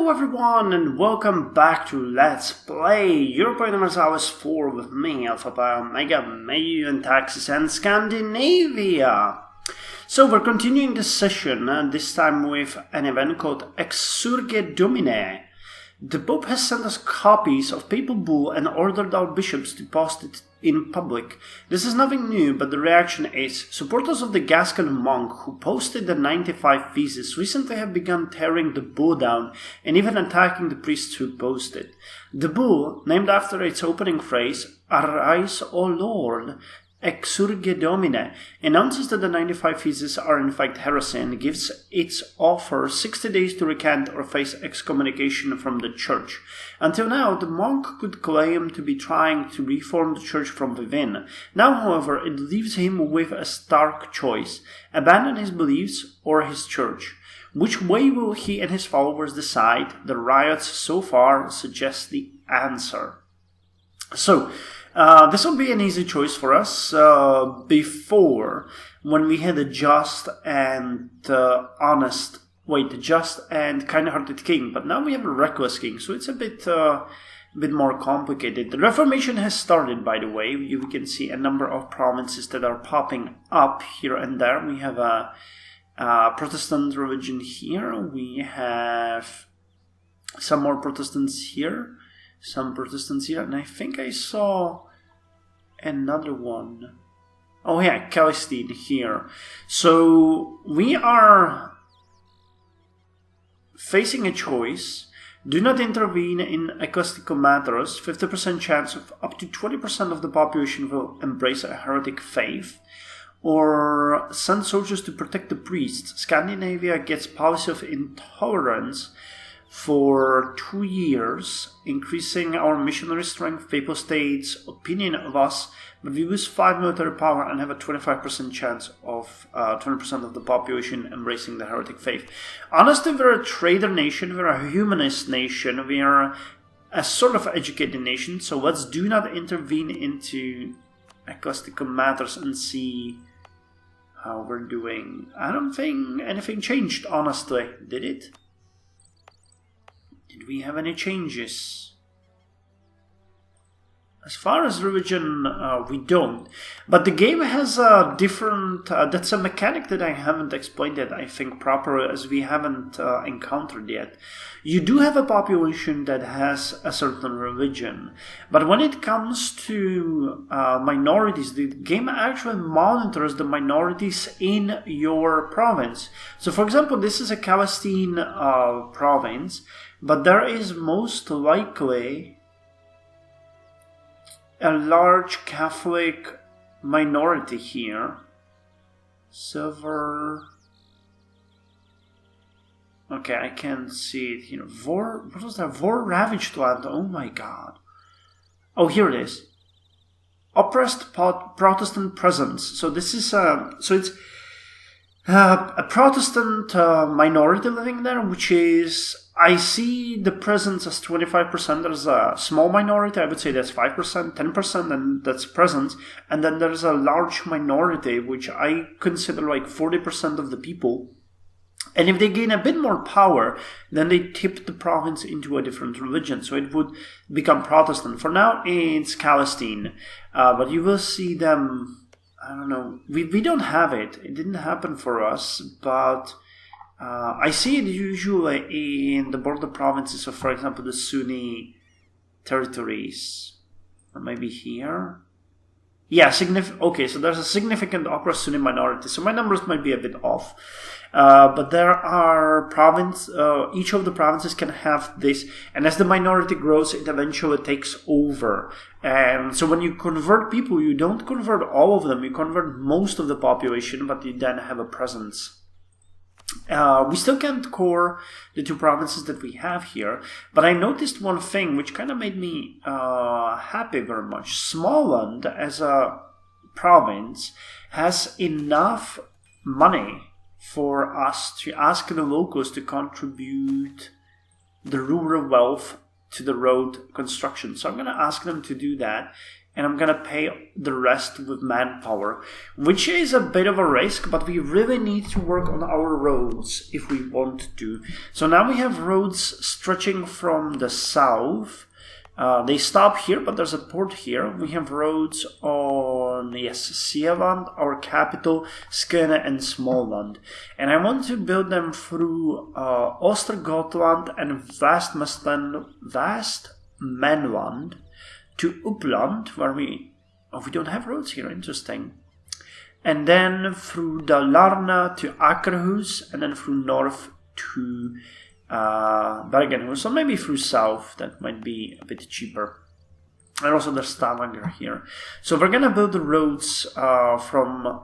Hello everyone and welcome back to Let's Play Europa Universalis IV with me, Alfapiomega, Meiou and Taxes and Scandinavia. So we're continuing this session, this time with an event called Exsurge Domine. The Pope has sent us copies of papal bull and ordered our bishops to post it in public. This is nothing new, but the reaction is supporters of the Gascon monk who posted the 95 Theses recently have begun tearing the bull down and even attacking the priests who posted. The bull, named after its opening phrase, "Arise, O Lord, Exsurge Domine," announces that the 95 Theses are in fact heresy and gives its author 60 days to recant or face excommunication from the church. Until now, the monk could claim to be trying to reform the church from within. Now, however, it leaves him with a stark choice: abandon his beliefs or his church. Which way will he and his followers decide? The riots so far suggest the answer. So, this will be an easy choice for us. Before, when we had a just and just and kind-hearted king, but now we have a reckless king, so it's a bit more complicated. The Reformation has started, by the way. You can see a number of provinces that are popping up here and there. We have a Protestant religion here. We have some more Protestants here. Some Protestants here, and I think I saw another one. Oh yeah, Palestine here. So we are facing a choice. Do not intervene in ecclesiastical matters. 50% chance of up to 20% of the population will embrace a heretic faith. Or send soldiers to protect the priests. Scandinavia gets policy of intolerance for 2 years, increasing our missionary strength, papal states' opinion of us, but we lose 5 military power and have a 25% chance of 20% of the population embracing the heretic faith. Honestly, we're a trader nation, we're a humanist nation, we are a sort of educated nation, so let's do not intervene into ecclesiastical matters and see how we're doing. I don't think anything changed, honestly, did it? Did we have any changes? As far as religion, we don't. But the game has a different... that's a mechanic that I haven't explained yet, I think, properly, as we haven't encountered yet. You do have a population that has a certain religion. But when it comes to minorities, the game actually monitors the minorities in your province. So, for example, this is a Palestine province, but there is most likely a large Catholic minority here. Silver. Okay, I can see it here. What was that? Vor ravaged land. Oh my god. Oh, here it is. Oppressed Protestant presence. So this is it's a Protestant minority living there, which is, I see the presence as 25%. There's a small minority, I would say that's 5%, 10%, and that's presence. And then there's a large minority, which I consider like 40% of the people. And if they gain a bit more power, then they tip the province into a different religion. So it would become Protestant. For now, it's Palestine. But you will see them... I don't know. We don't have it. It didn't happen for us, but I see it usually in the border provinces of, for example, the Sunni territories. Or maybe here? Yeah, okay, so there's a significant opera Sunni minority, so my numbers might be a bit off. But there are each of the provinces can have this, and as the minority grows, it eventually takes over. And so when you convert people, you don't convert all of them, you convert most of the population, but you then have a presence. We still can't core the 2 provinces that we have here, but I noticed one thing which kind of made me happy very much. Smallland, as a province, has enough money for us to ask the locals to contribute the rural wealth to the road construction. So I'm going to ask them to do that and I'm gonna pay the rest with manpower, which is a bit of a risk, but we really need to work on our roads if we want to. So now we have roads stretching from the south. They stop here, but there's a port here. We have roads on, yes, Sieland, our capital, Skåne, and Småland. And I want to build them through Östergötland and Västmanland to Uppland, where we don't have roads here, interesting. And then through Dalarna to Akerhus, and then through north to Bergenhus, or maybe through south, that might be a bit cheaper. And also there's Stavanger here. So we're gonna build the roads from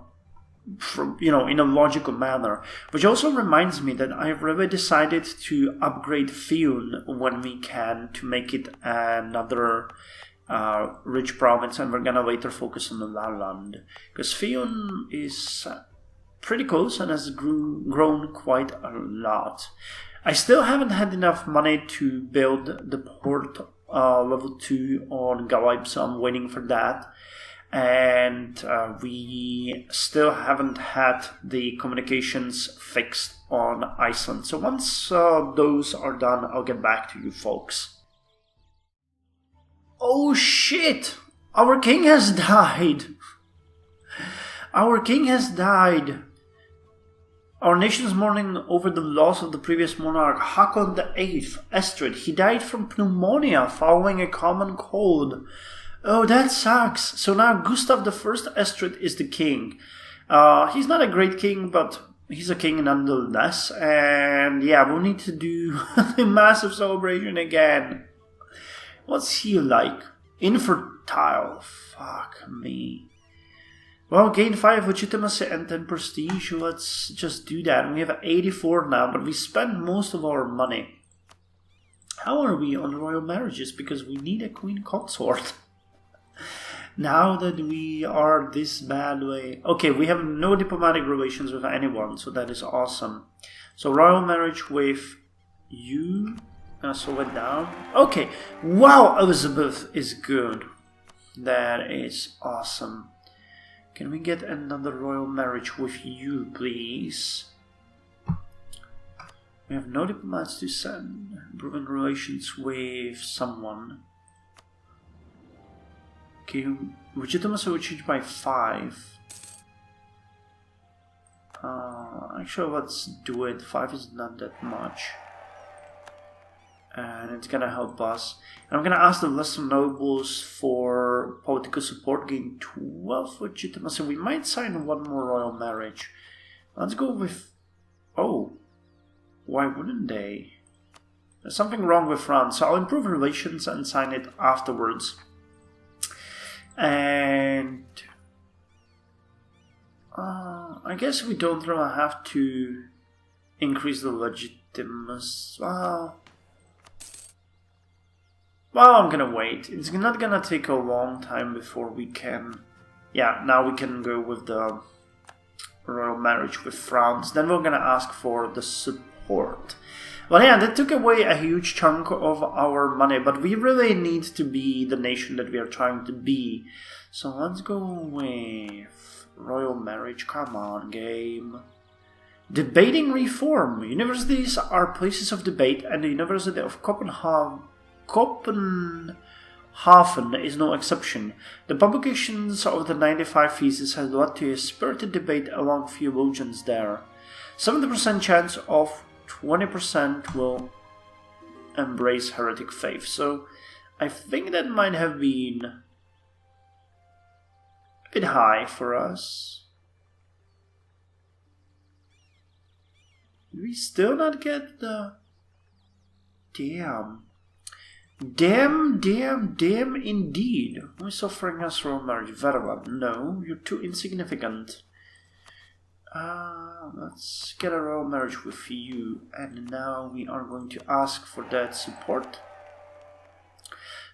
in a logical manner, which also reminds me that I've really decided to upgrade Fionn when we can to make it another rich province, and we're gonna later focus on the Laland, because Fionn is pretty close and has grown quite a lot. I still haven't had enough money to build the port level 2 on Galaib, so I'm waiting for that. And we still haven't had the communications fixed on Iceland. So once those are done, I'll get back to you folks. Oh shit! Our king has died! Our king has died! Our nation is mourning over the loss of the previous monarch, Hakon VIII, Estrid. He died from pneumonia following a common cold. Oh, that sucks. So now Gustav I Estrid is the king. He's not a great king, but he's a king nonetheless. And yeah, we'll need to do the massive celebration again. What's he like? Infertile. Fuck me. Well, gain 5 legitimacy and 10 prestige. Let's just do that. We have 84 now, but we spent most of our money. How are we on royal marriages? Because we need a queen consort. Now that we are this bad way. Okay, we have no diplomatic relations with anyone, so that is awesome. So royal marriage with you. Gonna slow it down. Okay, wow, Elizabeth is good. That is awesome. Can we get another royal marriage with you, please? We have no diplomats to send. Improving relations with someone. Okay, legitimacy will change by 5. Actually, let's do it. 5 is not that much. And it's gonna help us. And I'm gonna ask the lesser nobles for political support, gain 12 legitimacy. We might sign one more royal marriage. Let's go with... Oh, why wouldn't they? There's something wrong with France, so I'll improve relations and sign it afterwards. And... I guess we don't really have to increase the legitimacy. Well, I'm gonna wait. It's not gonna take a long time before we can... Yeah, now we can go with the royal marriage with France. Then we're gonna ask for the support. Well, yeah, that took away a huge chunk of our money, but we really need to be the nation that we are trying to be. So let's go with royal marriage. Come on, game. Debating reform. Universities are places of debate, and the University of Copenhagen is no exception. The publications of the 95 Theses has led to a spirited debate among theologians there. 70% chance of 20% will embrace heretic faith. So I think that might have been a bit high for us. Did we still not get the... Damn. Damn indeed. We're suffering us royal marriage. Very well. No, you're too insignificant. Let's get a royal marriage with you. And now we are going to ask for that support.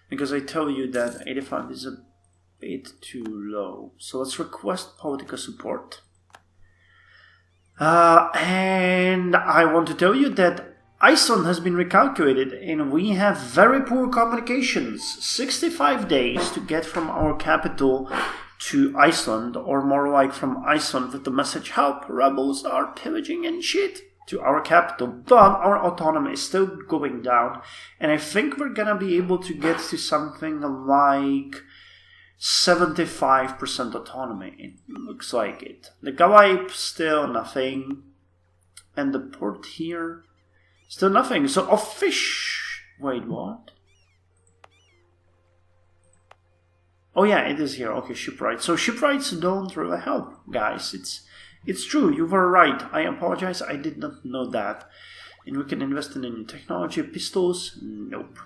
Because I tell you that 85 is a bit too low. So let's request political support. And I want to tell you that Iceland has been recalculated and we have very poor communications. 65 days to get from our capital to Iceland, or more like from Iceland with the message, help, rebels are pillaging and shit, to our capital. But our autonomy is still going down, and I think we're gonna be able to get to something like 75% autonomy. It looks like it. The Galaip, still nothing. And the port here, still nothing. So wait, what? Oh yeah, it is here. Okay, shipwrights. So shipwrights don't really help, guys. It's true, you were right. I apologize, I did not know that. And we can invest in new technology. Pistols? Nope.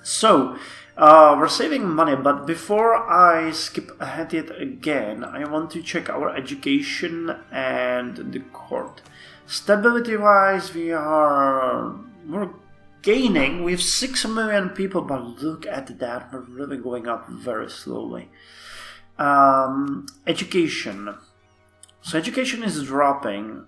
So, we're saving money, but before I skip ahead yet again, I want to check our education and the court. Stability-wise, we're gaining. We have 6 million people, but look at that, we're really going up very slowly. Education. So education is dropping.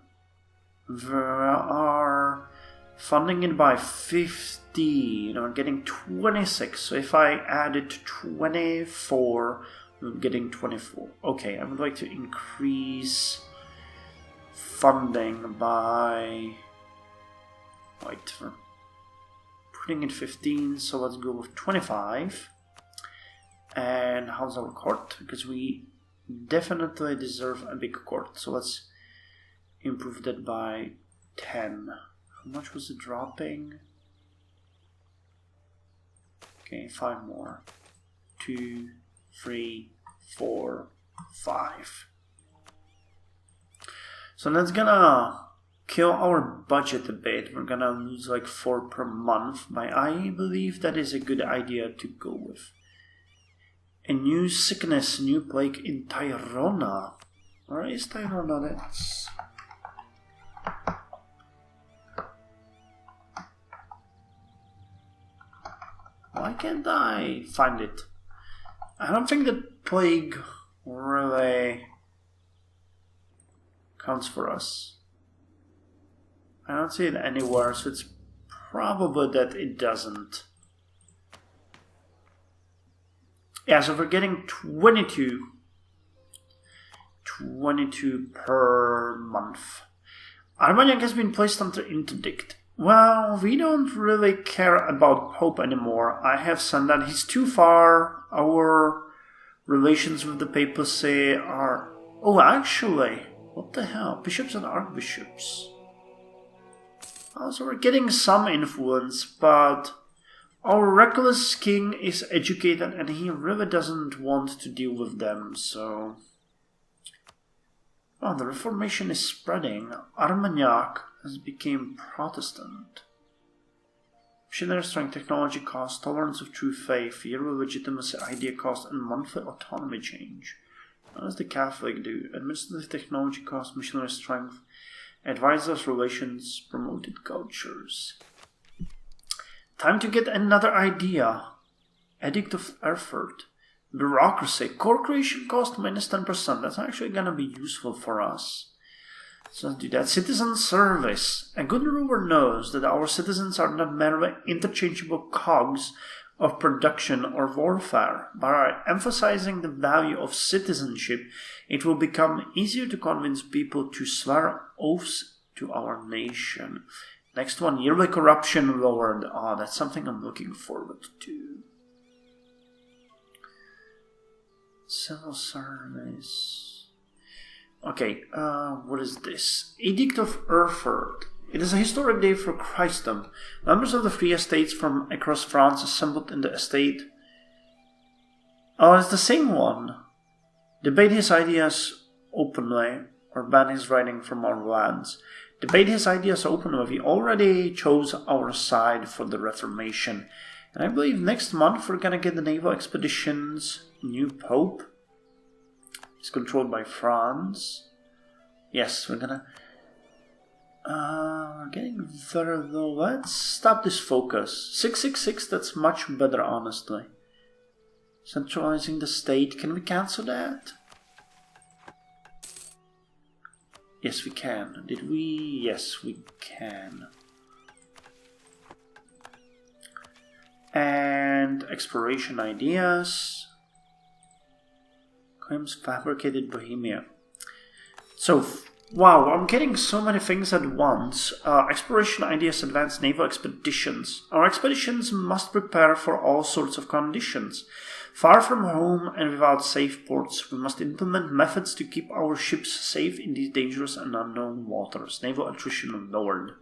We are funding it by 50. We're getting 26. So if I added 24, we're getting 24. Okay, I would like to increase funding by... Wait, we're putting in 15, so let's go with 25. And how's our court? Because we definitely deserve a big court, so let's improve that by 10. How much was it dropping? Okay, 5 more. 2, 3, 4, 5. So that's gonna kill our budget a bit. We're gonna lose like 4 per month, but I believe that is a good idea to go with. A new sickness, new plague in Tyrona. Where is Tyrona? That's... Why can't I find it? I don't think that plague really counts for us. I don't see it anywhere, so it's probably that it doesn't. Yeah, so we're getting 22 per month. Armagnac has been placed under interdict. Well, we don't really care about Pope anymore. I have said that he's too far. Our relations with the papacy are... Oh, actually, what the hell? Bishops and archbishops. Also, we're getting some influence, but our reckless king is educated and he really doesn't want to deal with them, so... Oh, the Reformation is spreading. Armagnac has become Protestant. Missionary strength, technology cost, tolerance of true faith, yearly legitimacy, idea cost, and monthly autonomy change. What does the Catholic do? Administrative technology cost, missionary strength, advisors, relations, promoted cultures. Time to get another idea. Edict of Erfurt. Bureaucracy. Core creation cost minus 10%. That's actually going to be useful for us. So let's do that. Citizen service. A good ruler knows that our citizens are not merely interchangeable cogs of production or warfare. By emphasizing the value of citizenship, it will become easier to convince people to swear oaths to our nation. Next one, yearly corruption lowered. Oh, that's something I'm looking forward to. Civil service. Okay, what is this? Edict of Erfurt. It is a historic day for Christendom. Members of the Free Estates from across France assembled in the estate. Oh, it's the same one. Debate his ideas openly, or ban his writing from our lands. Debate his ideas openly. We already chose our side for the Reformation. And I believe next month we're gonna get the naval expeditions. New Pope is controlled by France. Yes, we're gonna... we're getting very low. Let's stop this focus. 666, that's much better, honestly. Centralizing the state. Can we cancel that? Yes, we can. Did we? Yes, we can. And exploration ideas. Claims fabricated Bohemia. So, wow, I'm getting so many things at once. Exploration ideas, advanced naval expeditions. Our expeditions must prepare for all sorts of conditions. Far from home and without safe ports, we must implement methods to keep our ships safe in these dangerous and unknown waters. Naval attrition lowered.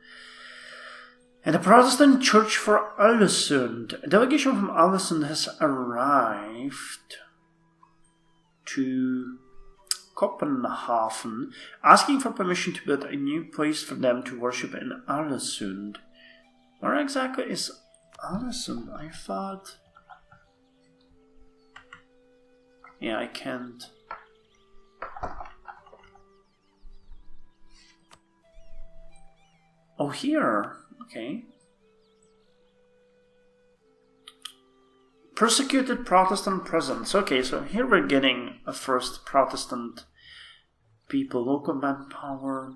And the Protestant Church for Ålesund. A delegation from Ålesund has arrived to Copenhagen, asking for permission to build a new place for them to worship in Ålesund. Where exactly is Ålesund? I thought... Yeah, I can't... Oh, here. Okay. Persecuted Protestant presence. Okay, so here we're getting a first Protestant people. Local manpower.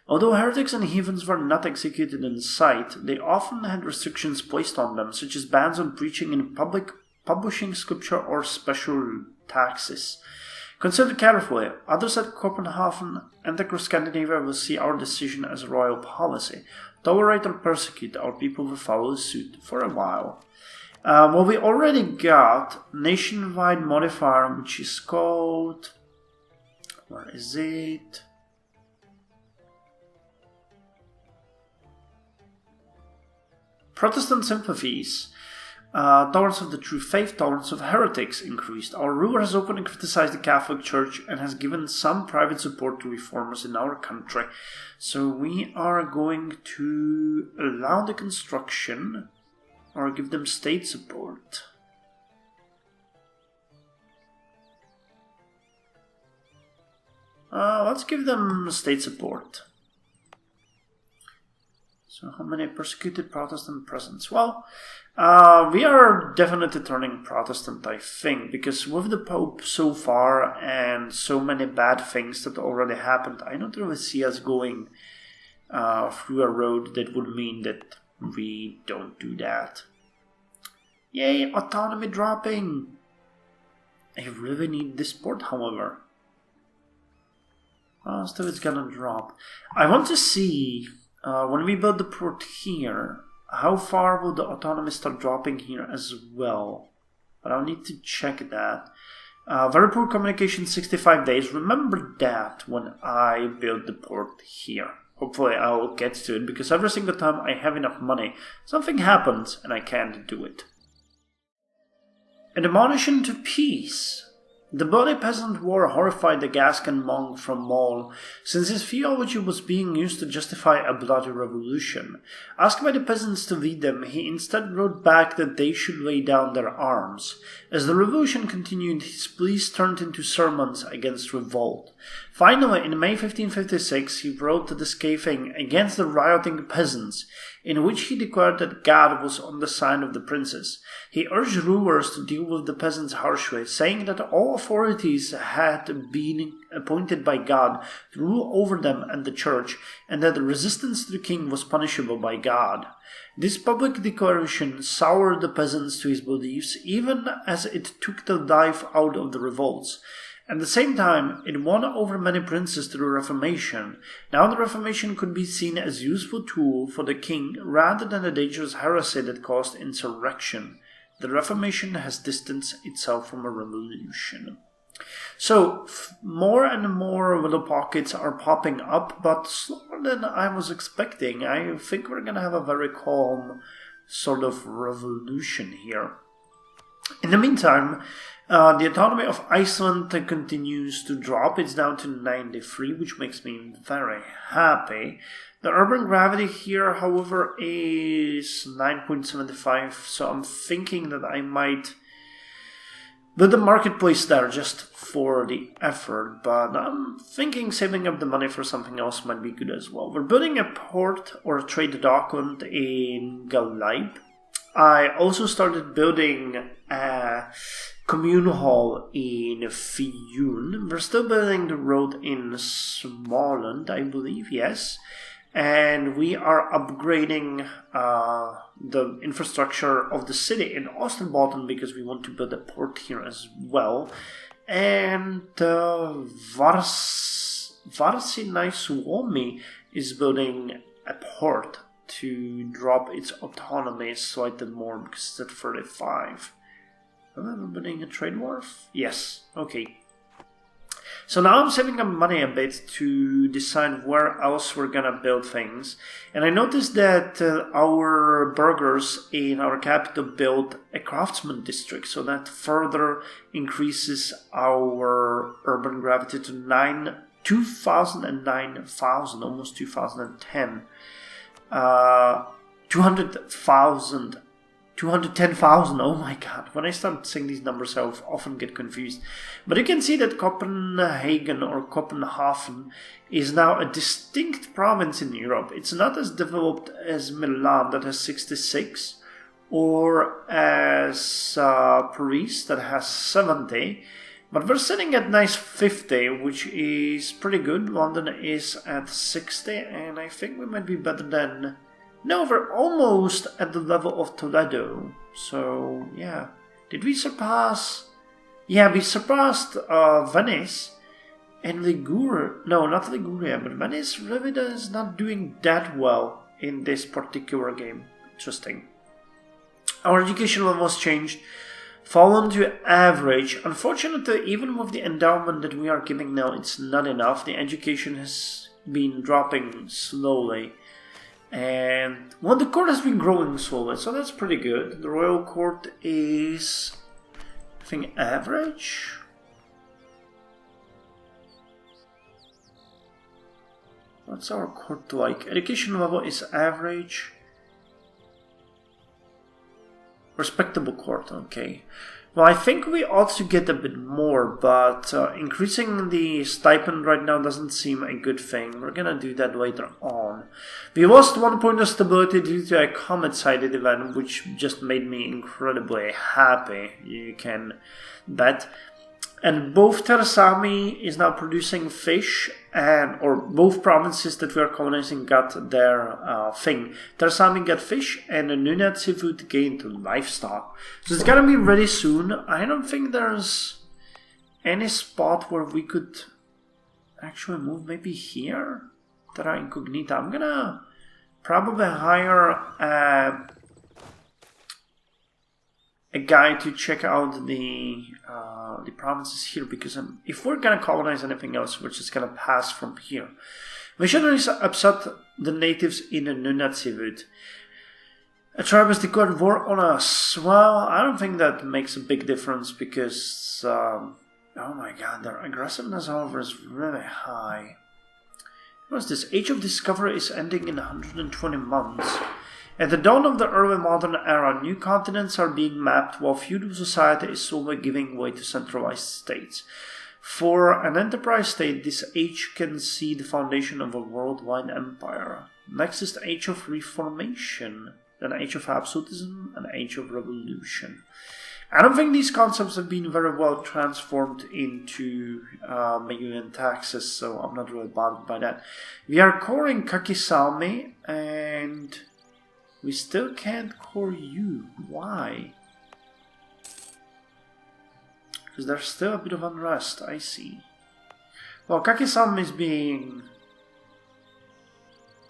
Although heretics and heathens were not executed in sight, they often had restrictions placed on them, such as bans on preaching in public, publishing scripture, or special taxes. Consider carefully. Others at Copenhagen and across Scandinavia will see our decision as a royal policy. Tolerate or persecute our people will follow suit for a while. Well, we already got nationwide modifier, which is called... Where is it? Protestant sympathies. Tolerance of the true faith, tolerance of heretics increased. Our ruler has openly criticized the Catholic Church and has given some private support to reformers in our country. So we are going to allow the construction or give them state support. Let's give them state support. So how many persecuted Protestant presence? Well, we are definitely turning Protestant, I think, because with the Pope so far and so many bad things that already happened, I don't really see us going through a road that would mean that we don't do that. Yay, autonomy dropping! I really need this port, however. Oh, still it's gonna drop. I want to see... when we build the port here, how far will the autonomy start dropping here as well? But I'll need to check that. Very poor communication, 65 days. Remember that when I build the port here. Hopefully I'll get to it, because every single time I have enough money, something happens and I can't do it. Admonition to peace. The bloody peasant war horrified the Gascon monk from Mol, since his theology was being used to justify a bloody revolution. Asked by the peasants to lead them, he instead wrote back that they should lay down their arms. As the revolution continued, his pleas turned into sermons against revolt. Finally, in May 1556, he wrote the scathing against the rioting peasants, in which he declared that God was on the side of the princes. He urged rulers to deal with the peasants harshly, saying that all authorities had been appointed by God to rule over them and the church, and that the resistance to the king was punishable by God. This public declaration soured the peasants to his beliefs, even as it took the life out of the revolts. At the same time, it won over many princes through the Reformation. Now the Reformation could be seen as a useful tool for the king rather than a dangerous heresy that caused insurrection. The Reformation has distanced itself from a revolution. So, more and more little pockets are popping up, but slower than I was expecting. I think we're going to have a very calm sort of revolution here. In the meantime, the autonomy of Iceland continues to drop. It's down to 93, which makes me very happy. The urban gravity here, however, is 9.75, so I'm thinking that I might build a marketplace there just for the effort, but I'm thinking saving up the money for something else might be good as well. We're building a port or a trade dockland in Galip. I also started building a commune hall in Fiyun. We're still building the road in Småland, I believe, yes. and we are upgrading the infrastructure of the city in Oosterbotten because we want to build a port here as well. And Varsinai Suomi is building a port to drop its autonomy slightly more because it's at 35. Am I building a trade wharf? Yes, okay. So now I'm saving up money a bit to decide where else we're gonna build things. And I noticed that our burghers in our capital built a craftsman district, so that further increases our urban gravity to 2,000 and 9,000, almost 2010. 210,000, oh my god. When I start saying these numbers, I often get confused. But you can see that Copenhagen or Copenhagen is now a distinct province in Europe. It's not as developed as Milan, that has 66, or as Paris, that has 70. But we're sitting at nice 50, which is pretty good. London is at 60, and I think we might be better than... No, we're almost at the level of Toledo. So, yeah. Did we surpass... Yeah, we surpassed Venice and Liguria. No, not Liguria, but Venice really is not doing that well in this particular game. Interesting. Our education level has changed. Fallen to average. Unfortunately, even with the endowment that we are giving now, it's not enough. The education has been dropping slowly. And, well, the court has been growing slowly, so that's pretty good. The royal court is, I think, average. What's our court like? Education level is average. Respectable court, okay. Well, I think we ought to get a bit more, but increasing the stipend right now doesn't seem a good thing. We're gonna do that later on. We lost 1 point of stability due to a comet-sided event, which just made me incredibly happy, you can bet. And both Teresami is now producing fish, or both provinces that we are colonizing got their thing. Teresami got fish, and Nunattivut gained livestock. So it's gonna be ready soon. I don't think there's any spot where we could actually move. Maybe here? Terra Incognita. I'm gonna probably hire a guy to check out the provinces here, because if we're gonna colonize anything else, we're just gonna pass from here. Missionaries upset the natives in Nunattivut. A tribe has declared war on us. Well, I don't think that makes a big difference because, oh my god, their aggressiveness, however, is really high. What's this? Age of Discovery is ending in 120 months. At the dawn of the early modern era, new continents are being mapped while feudal society is slowly giving way to centralized states. For an enterprise state, this age can see the foundation of a worldwide empire. Next is the Age of Reformation, then Age of Absolutism, and Age of Revolution. I don't think these concepts have been very well transformed into Meiou and Taxes, so I'm not really bothered by that. We are coring Kakisame, and we still can't core you. Why? Because there's still a bit of unrest, I see. Well, Kakisame is being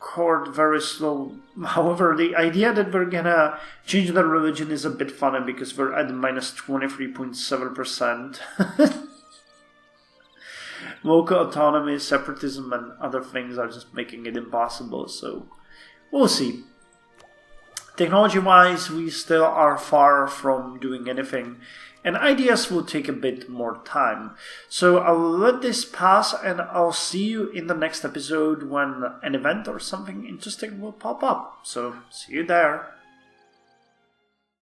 cored very slow. However, the idea that we're gonna change the religion is a bit funny because we're at minus 23.7%. Local autonomy, separatism, and other things are just making it impossible, so we'll see. Technology-wise, we still are far from doing anything, and ideas will take a bit more time. So I'll let this pass, and I'll see you in the next episode when an event or something interesting will pop up. So see you there.